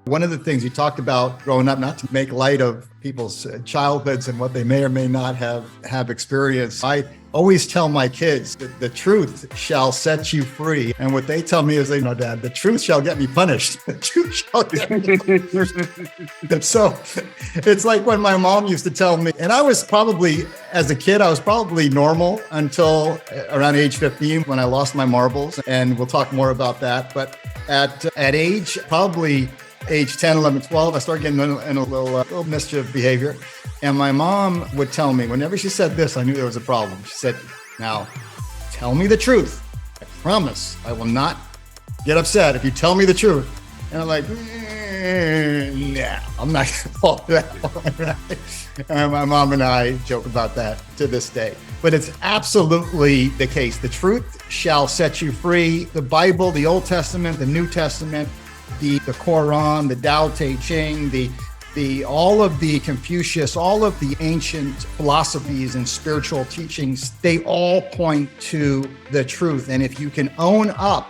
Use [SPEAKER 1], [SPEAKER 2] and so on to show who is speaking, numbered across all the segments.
[SPEAKER 1] One of the things you talked about growing up, not to make light of people's childhoods and what they may or may not have experienced. I always tell my kids that the truth shall set you free. And what they tell me is, they know, Dad, the truth shall get me punished. The truth shall get me punished. And so it's like when my mom used to tell me, and I was probably, as a kid, I was probably normal until around age 15 when I lost my marbles. And we'll talk more about that. But at age, probably age 10, 11, 12, I started getting in a little mischief behavior. And my mom would tell me, whenever she said this, I knew there was a problem. She said, now, tell me the truth. I promise I will not get upset if you tell me the truth. And I'm like, nah, I'm not going to fall for that one, right? And my mom and I joke about that to this day. But it's absolutely the case. The truth shall set you free. The Bible, the Old Testament, the New Testament, the Quran, the 𝐄𝐦𝐚𝐢𝐥, the all of the Confucius, all of the ancient philosophies and spiritual teachings, they all point to the truth. And if you can own up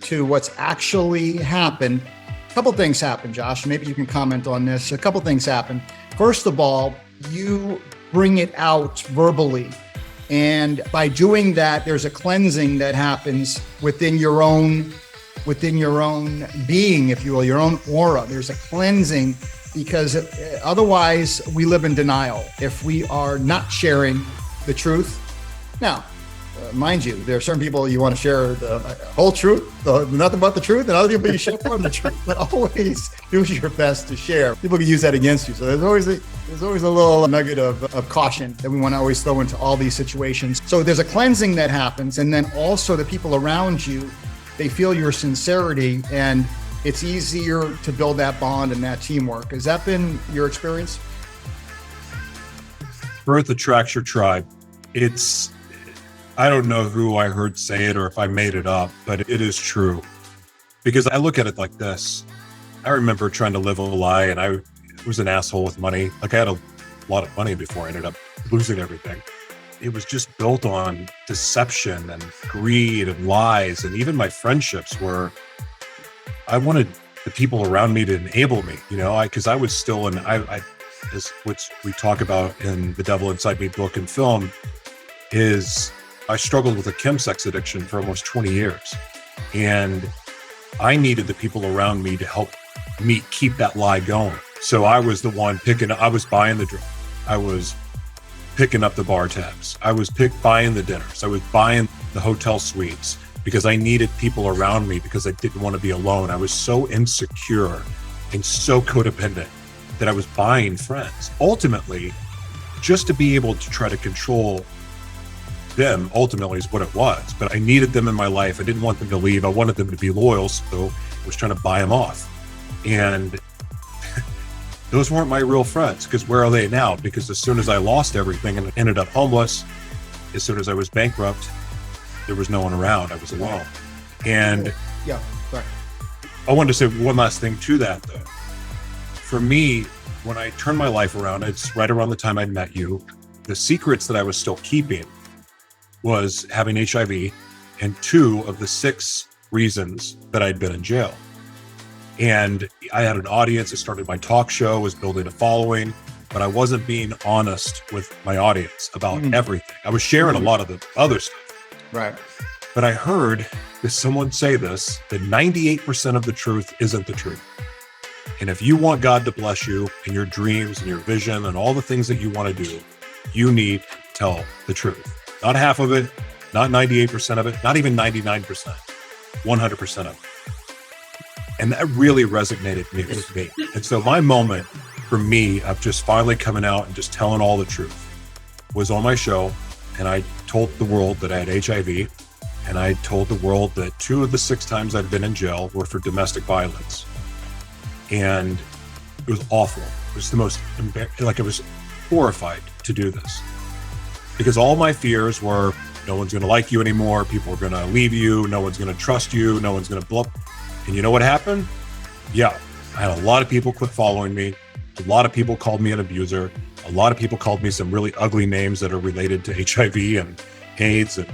[SPEAKER 1] to what's actually happened, a couple things happen, Josh. Maybe you can comment on this. A couple things happen. First of all, you bring it out verbally. And by doing that, there's a cleansing that happens within your own being, if you will, your own aura. There's a cleansing, because otherwise we live in denial if we are not sharing the truth. Now, mind you, there are certain people you want to share the whole truth, nothing but the truth, and other people you share from the truth, but always do your best to share. People can use that against you. So there's always a little nugget of caution that we want to always throw into all these situations. So there's a cleansing that happens, and then also the people around you, they feel your sincerity, and it's easier to build that bond and that teamwork. Has that been your experience?
[SPEAKER 2] Birth attracts your tribe. I don't know who I heard say it or if I made it up, but it is true. Because I look at it like this. I remember trying to live a lie, and I was an asshole with money. Like, I had a lot of money before I ended up losing everything. It was just built on deception and greed and lies. And even my friendships I wanted the people around me to enable me, because I was still which we talk about in The Devil Inside Me book and film, is I struggled with a chemsex addiction for almost 20 years. And I needed the people around me to help me keep that lie going. So I was the one I was buying the drug. I was picking up the bar tabs. I was buying the dinners. I was buying the hotel suites because I needed people around me, because I didn't want to be alone. I was so insecure and so codependent that I was buying friends, ultimately, just to be able to try to control them. Ultimately is what it was. But I needed them in my life. I didn't want them to leave. I wanted them to be loyal. So I was trying to buy them off. And those weren't my real friends, because where are they now? Because as soon as I lost everything and ended up homeless, as soon as I was bankrupt, there was no one around. I was alone. And
[SPEAKER 1] yeah, sorry.
[SPEAKER 2] I wanted to say one last thing to that, though. For me, when I turned my life around, it's right around the time I met you, the secrets that I was still keeping was having HIV and 2 of the 6 reasons that I'd been in jail. And I had an audience. I started my talk show, was building a following, but I wasn't being honest with my audience about everything. I was sharing a lot of the other stuff.
[SPEAKER 1] Right.
[SPEAKER 2] But I heard someone say this, that 98% of the truth isn't the truth. And if you want God to bless you in your dreams and your vision and all the things that you want to do, you need to tell the truth. Not half of it, not 98% of it, not even 99%, 100% of it. And that really resonated with me. And so my moment for me of just finally coming out and just telling all the truth was on my show. And I told the world that I had HIV. And I told the world that 2 of the 6 times I'd been in jail were for domestic violence. And it was awful. It was the most, I was horrified to do this. Because all my fears were, no one's going to like you anymore. People are going to leave you. No one's going to trust you. No one's going to blow up. And you know what happened? Yeah, I had a lot of people quit following me. A lot of people called me an abuser. A lot of people called me some really ugly names that are related to HIV and AIDS and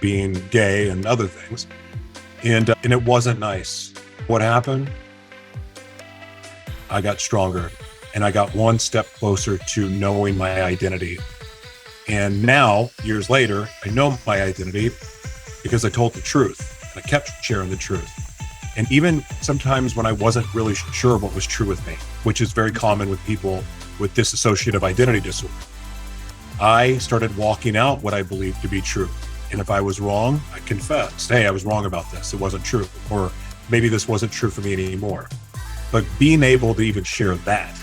[SPEAKER 2] being gay and other things. And it wasn't nice. What happened? I got stronger, and I got one step closer to knowing my identity. And now, years later, I know my identity because I told the truth, and I kept sharing the truth. And even sometimes when I wasn't really sure what was true with me, which is very common with people with dissociative identity disorder, I started walking out what I believed to be true. And if I was wrong, I confessed, hey, I was wrong about this. It wasn't true. Or maybe this wasn't true for me anymore. But being able to even share that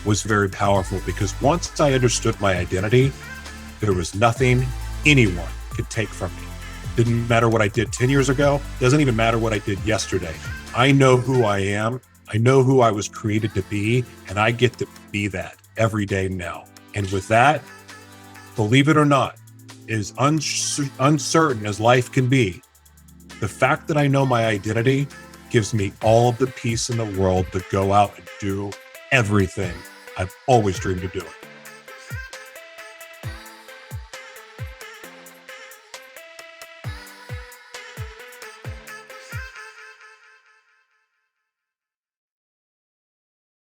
[SPEAKER 2] was very powerful, because once I understood my identity, there was nothing anyone could take from me. Didn't matter what I did 10 years ago. Doesn't even matter what I did yesterday. I know who I am. I know who I was created to be, and I get to be that every day now. And with that, believe it or not, as uncertain as life can be, the fact that I know my identity gives me all of the peace in the world to go out and do everything I've always dreamed of doing.